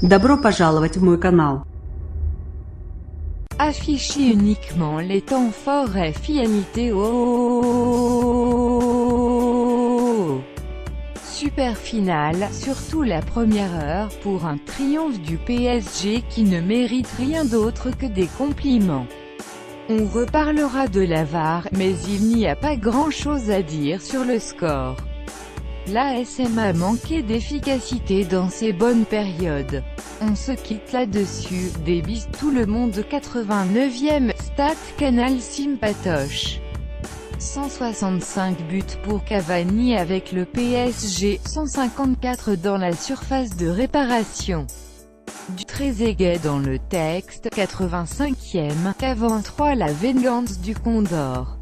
Добро пожаловать в мой канал. Affichez uniquement les temps forts FINIT. Super finale, surtout la première heure, pour un triomphe du PSG qui ne mérite rien d'autre que des compliments. On reparlera de la VAR, mais il n'y a pas grand-chose à dire sur le score. L'ASM a manqué d'efficacité dans ses bonnes périodes. On se quitte là-dessus, des bis tout le monde. 89e, stat Canal Sympatoche. 165 buts pour Cavani avec le PSG, 154 dans la surface de réparation. Du Trezeguet dans le texte. 85e, K23 la vengeance du Condor.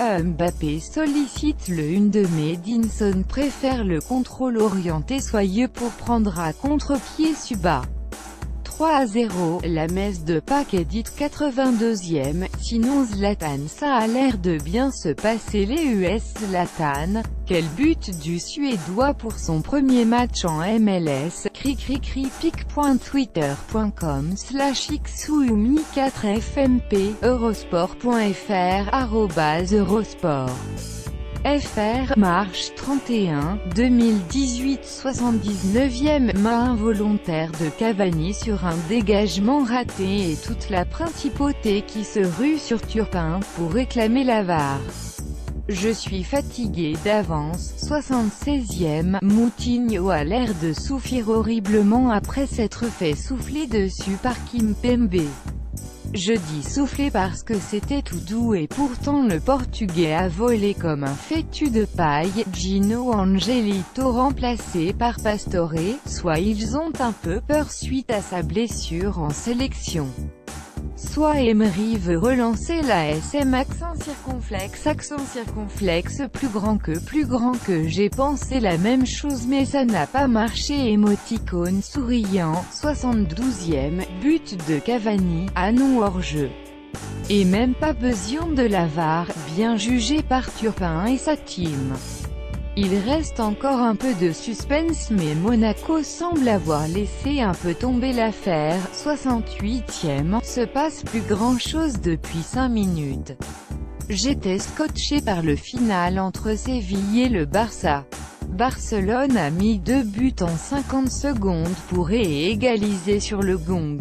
Mbappé sollicite le 1 de Edinson préfère le contrôle orienté soyeux pour prendre à contre-pied Suba. 3-0, la messe de Pâques est dite. 82e, sinon Zlatan ça a l'air de bien se passer les US. Zlatan, quel but du Suédois pour son premier match en MLS. pic.twitter.com/xumi4fmp, eurosport.fr, @eurosport. FR, Marche 31, 2018. 79e, main involontaire de Cavani sur un dégagement raté et toute la principauté qui se rue sur Turpin pour réclamer la VAR. Je suis fatigué d'avance. 76e, Moutinho a l'air de souffrir horriblement après s'être fait souffler dessus par Kimpembe. Je dis souffler parce que c'était tout doux et pourtant le Portugais a volé comme un fétu de paille. Gino Angelito remplacé par Pastore, soit ils ont un peu peur suite à sa blessure en sélection. Soit Emery veut relancer la SM accent circonflexe plus grand que j'ai pensé la même chose mais ça n'a pas marché. Émoticône souriant. 72e, but de Cavani, à non hors-jeu. Et même pas besoin de la VAR, bien jugé par Turpin et sa team. Il reste encore un peu de suspense mais Monaco semble avoir laissé un peu tomber l'affaire. 68e, se passe plus grand chose depuis 5 minutes. J'étais scotché par le final entre Séville et le Barça. Barcelone a mis 2 buts en 50 secondes pour égaliser sur le gong.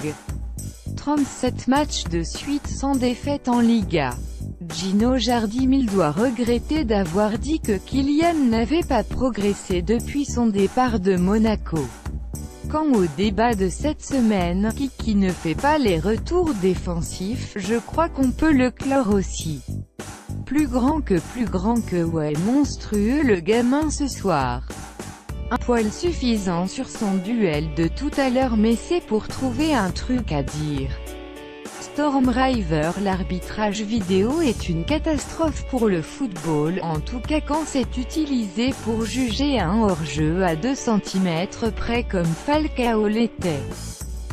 37 matchs de suite sans défaite en Liga. Gino Jardim doit regretter d'avoir dit que Kylian n'avait pas progressé depuis son départ de Monaco. Quant au débat de cette semaine, qui ne fait pas les retours défensifs, je crois qu'on peut le clore aussi. Plus grand que ouais, monstrueux le gamin ce soir. Un poil suffisant sur son duel de tout à l'heure mais c'est pour trouver un truc à dire. Stormriver, l'arbitrage vidéo est une catastrophe pour le football, en tout cas quand c'est utilisé pour juger un hors-jeu à 2 cm près comme Falcao l'était.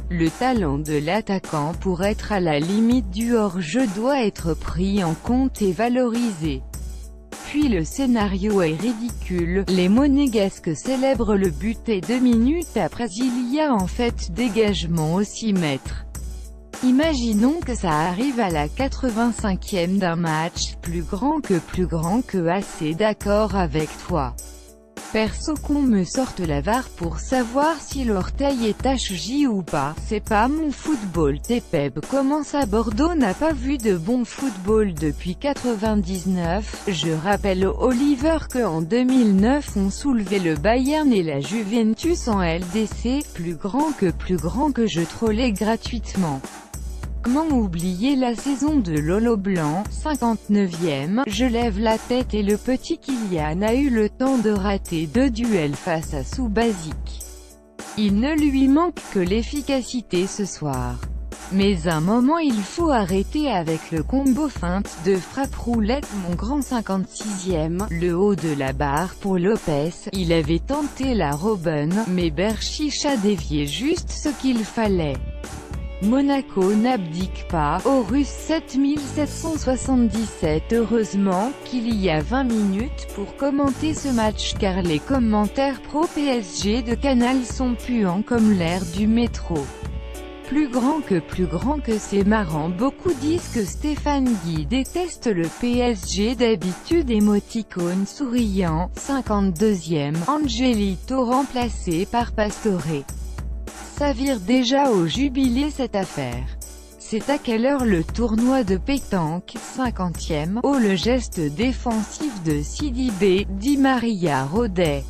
Le talent de l'attaquant pour être à la limite du hors-jeu doit être pris en compte et valorisé. Puis le scénario est ridicule, les Monégasques célèbrent le but et 2 minutes après il y a en fait dégagement au 6 mètres. Imaginons que ça arrive à la 85e d'un match, plus grand que assez d'accord avec toi. Perso qu'on me sorte la VAR pour savoir si l'orteil est HJ ou pas, c'est pas mon football. Tepeb commence à Bordeaux n'a pas vu de bon football depuis 99, je rappelle Oliver que en 2009 on soulevait le Bayern et la Juventus en LDC, plus grand que je trollais gratuitement. Comment oublier la saison de Lolo Blanc, 59e, je lève la tête et le petit Kylian a eu le temps de rater 2 duels face à Subasic. Il ne lui manque que l'efficacité ce soir. Mais un moment il faut arrêter avec le combo feinte de frappe roulette. Mon grand 56e, le haut de la barre pour Lopez, il avait tenté la Robben, mais Berchiche a dévié juste ce qu'il fallait. Monaco n'abdique pas, aux Russes 7777. Heureusement qu'il y a 20 minutes pour commenter ce match car les commentaires pro PSG de Canal sont puants comme l'air du métro. Plus grand que c'est marrant. Beaucoup disent que Stéphane Guy déteste le PSG d'habitude. Émoticône souriant, 52e, Angelito remplacé par Pastore. Ça vire déjà au jubilé cette affaire. C'est à quelle heure le tournoi de pétanque, 50e, oh le geste défensif de Sidibé, Di Maria rôdait.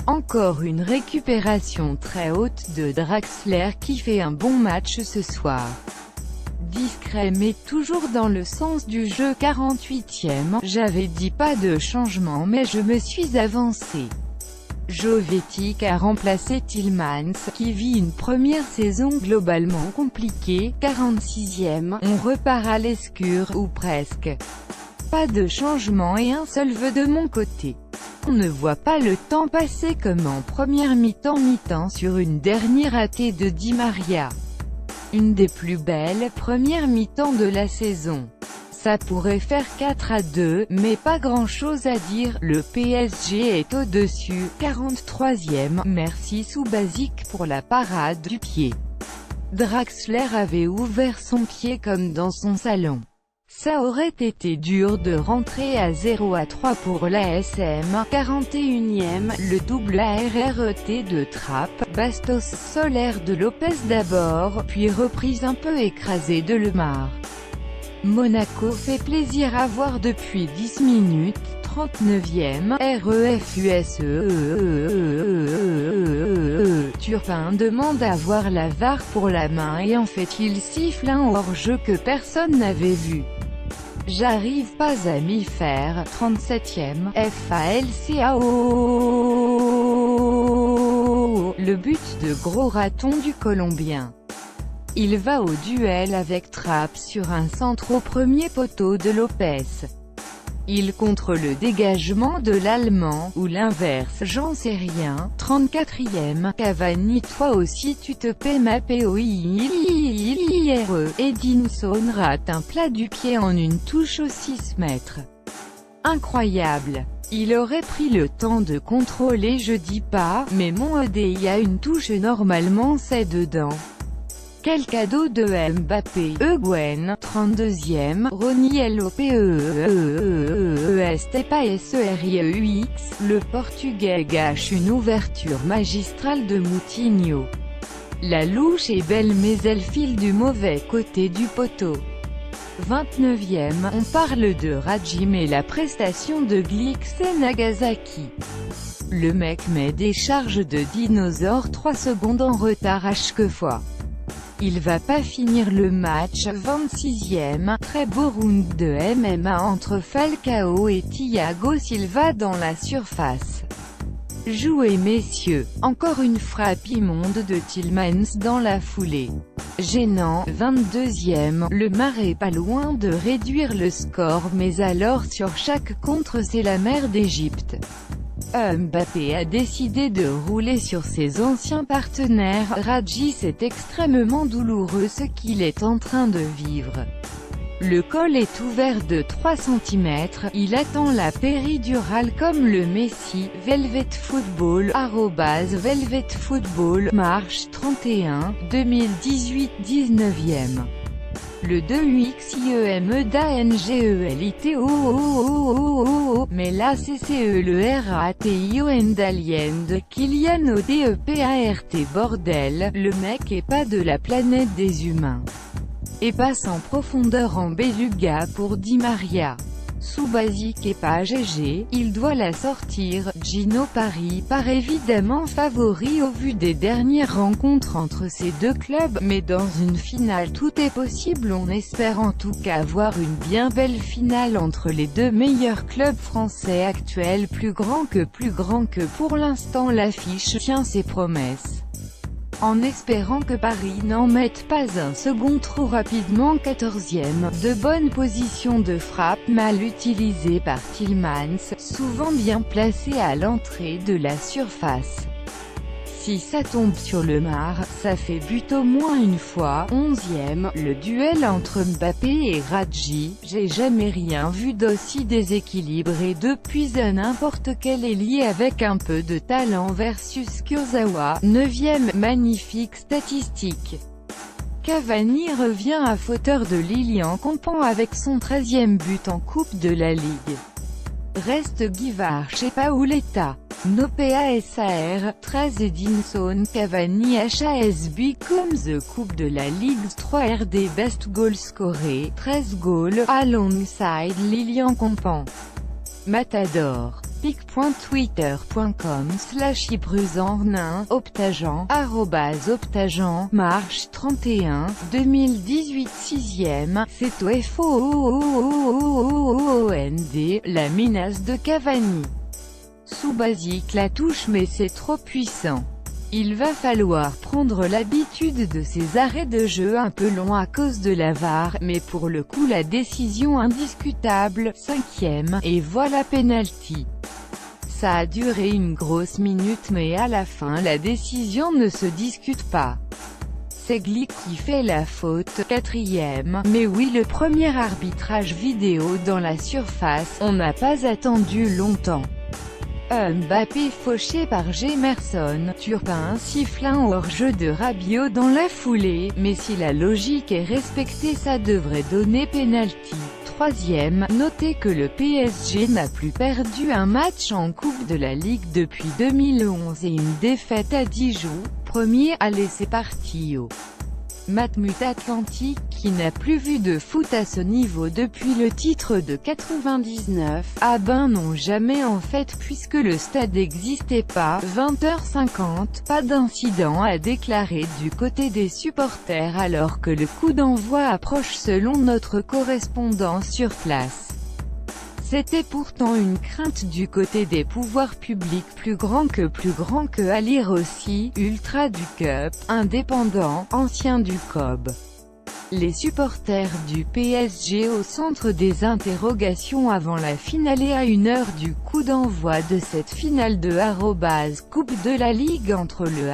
Encore une récupération très haute de Draxler qui fait un bon match ce soir. Discret mais toujours dans le sens du jeu. 48e, j'avais dit pas de changement mais je me suis avancé. Jovetic a remplacé Tielemans, qui vit une première saison globalement compliquée. 46e, on repart à l'escure, ou presque. Pas de changement et un seul vœu de mon côté. On ne voit pas le temps passer comme en première mi-temps sur une dernière ratée de Di Maria. Une des plus belles premières mi-temps de la saison. Ça pourrait faire 4-2, mais pas grand-chose à dire, le PSG est au-dessus. 43e, merci Subasic pour la parade du pied. Draxler avait ouvert son pied comme dans son salon. Ça aurait été dur de rentrer à 0-3 pour l'ASM. 41e, le double ARRET de Trapp, Bastos Solaire de Lopez d'abord, puis reprise un peu écrasée de Lemar. Monaco fait plaisir à voir depuis 10 minutes. 39e, REFUSE. Turpin demande à voir la VAR pour la main et en fait il siffle un hors-jeu que personne n'avait vu. J'arrive pas à m'y faire. 37e, FALCAO. Le but de gros raton du Colombien. Il va au duel avec Trapp sur un centre au premier poteau de Lopez. Il contre le dégagement de l'Allemand, ou l'inverse, j'en sais rien. 34e, Cavani, toi aussi tu te paies ma POIRE. Edinson rate un plat du pied en une touche aux 6 mètres. Incroyable. Il aurait pris le temps de contrôler, je dis pas, mais mon EDI a une touche normalement c'est dedans. Quel cadeau de Mbappé. Gwen, 32e, Rony LOPESTEPASERIEUX, le Portugais gâche une ouverture magistrale de Moutinho. La louche est belle mais elle file du mauvais côté du poteau. 29e, on parle de Rajim et la prestation de Glikse Nagasaki. Le mec met des charges de dinosaure 3 secondes en retard à chaque fois. Il va pas finir le match. 26e, très beau round de MMA entre Falcao et Thiago Silva dans la surface. Jouez messieurs, encore une frappe immonde de Tielemans dans la foulée. Gênant. 22e, le Mar est pas loin de réduire le score mais alors sur chaque contre c'est la mer d'Égypte. Mbappé a décidé de rouler sur ses anciens partenaires. Raji, c'est extrêmement douloureux ce qu'il est en train de vivre. Le col est ouvert de 3 cm, il attend la péridurale comme le Messi. Velvet Football, @Velvet Football, Marche 31, 2018, 19e. Le 2XIEMEDANGELITO, mais la CCE le RATIO Endalien de Kylian ODEPART bordel, le mec est pas de la planète des humains. Et passe en profondeur en beluga pour Di Maria. Subasic est pas GG, il doit la sortir. Gino Paris part évidemment favori au vu des dernières rencontres entre ces deux clubs, mais dans une finale tout est possible. On espère en tout cas voir une bien belle finale entre les deux meilleurs clubs français actuels. Plus grand que pour l'instant l'affiche tient ses promesses. En espérant que Paris n'en mette pas un second trop rapidement. 14e, de bonnes positions de frappe mal utilisées par Tielemans, souvent bien placé à l'entrée de la surface. Si ça tombe sur le marc, ça fait but au moins une fois. 11e, le duel entre Mbappé et Radji. J'ai jamais rien vu d'aussi déséquilibré depuis n'importe quel ailier avec un peu de talent versus Kurzawa. 9e, magnifique statistique. Cavani revient à fauteur de Lilian Compant avec son 13e but en Coupe de la Ligue. Reste Guivarch et Pauletta. Nopea SAR, 13 Edinson Cavani HASB comme the Coupe de la Ligue 3 RD Best Goal Scoré, 13 goals, alongside Lilian Compant. Matador. pic.twitter.com/Ibrusannin, Optagent, @Optagent, Marche 31, 2018 6e, c'est au FOOOOOOOND, la menace de Cavani. Sous basique la touche mais c'est trop puissant. Il va falloir prendre l'habitude de ces arrêts de jeu un peu longs à cause de la VAR, mais pour le coup la décision indiscutable, 5e, et voilà penalty. Ça a duré une grosse minute mais à la fin la décision ne se discute pas. C'est Glick qui fait la faute, 4e, mais oui le premier arbitrage vidéo dans la surface, on n'a pas attendu longtemps. Mbappé fauché par Gemerson, Turpin siffle un hors-jeu de Rabiot dans la foulée, mais si la logique est respectée ça devrait donner penalty. 3e, notez que le PSG n'a plus perdu un match en Coupe de la Ligue depuis 2011 et une défaite à Dijon. Premier, allez c'est parti au Matmut Atlantique qui n'a plus vu de foot à ce niveau depuis le titre de 99. Ah ben non jamais en fait puisque le stade n'existait pas. 20h50, pas d'incident à déclarer du côté des supporters alors que le coup d'envoi approche selon notre correspondant sur place. C'était pourtant une crainte du côté des pouvoirs publics plus grand que Ali Rossi, ultra du Cup, indépendant, ancien du COB. Les supporters du PSG au centre des interrogations avant la finale et à 1 heure du coup d'envoi de cette finale de Coupe de la Ligue entre le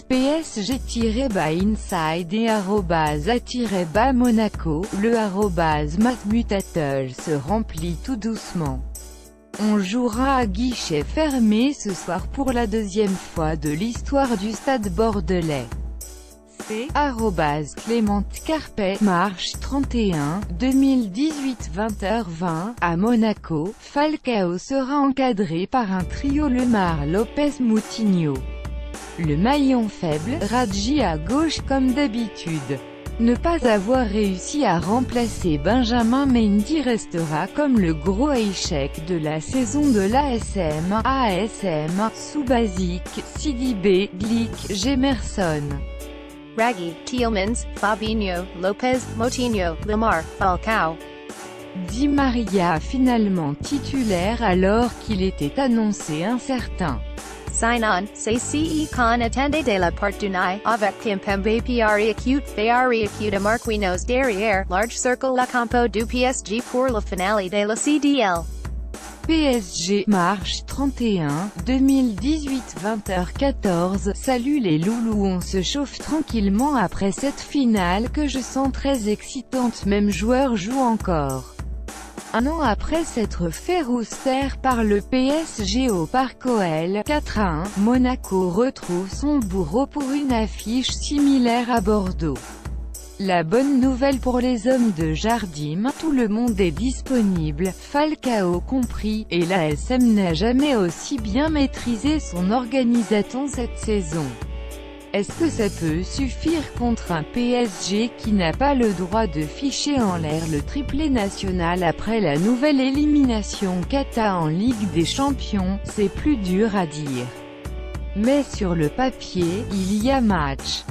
PSG-Inside et @A-Monaco, le @Matmutatel se remplit tout doucement. On jouera à guichet fermé ce soir pour la deuxième fois de l'histoire du stade bordelais. C'est @Clément Carpet, Marche 31, 2018 20h20, à Monaco, Falcao sera encadré par un trio Lemar Lopez Moutinho. Le maillon faible, Radji à gauche comme d'habitude. Ne pas avoir réussi à remplacer Benjamin Mendy restera comme le gros échec de la saison de l'ASM, sous basique, Sidibé, Glick, Gemerson. Raggi, Tielemans, Fabinho, Lopez, Moutinho, Lemar, Falcao. Di Maria finalement titulaire alors qu'il était annoncé incertain. Sign on, c'est ce qu'on attendait de la part d'Unai, avec Kimpembe Pari acute de Marquinhos derrière, large circle la campo du PSG pour le finale de la CDL. PSG, Marche 31, 2018 20h14. Salut les loulous, on se chauffe tranquillement après cette finale que je sens très excitante, même joueur joue encore. Un an après s'être fait rouster par le PSG au Parc OL, 4-1, Monaco retrouve son bourreau pour une affiche similaire à Bordeaux. La bonne nouvelle pour les hommes de Jardim, tout le monde est disponible, Falcao compris, et l'ASM n'a jamais aussi bien maîtrisé son organisation cette saison. Est-ce que ça peut suffire contre un PSG qui n'a pas le droit de ficher en l'air le triplé national après la nouvelle élimination Kata en Ligue des Champions? C'est plus dur à dire. Mais sur le papier, il y a match.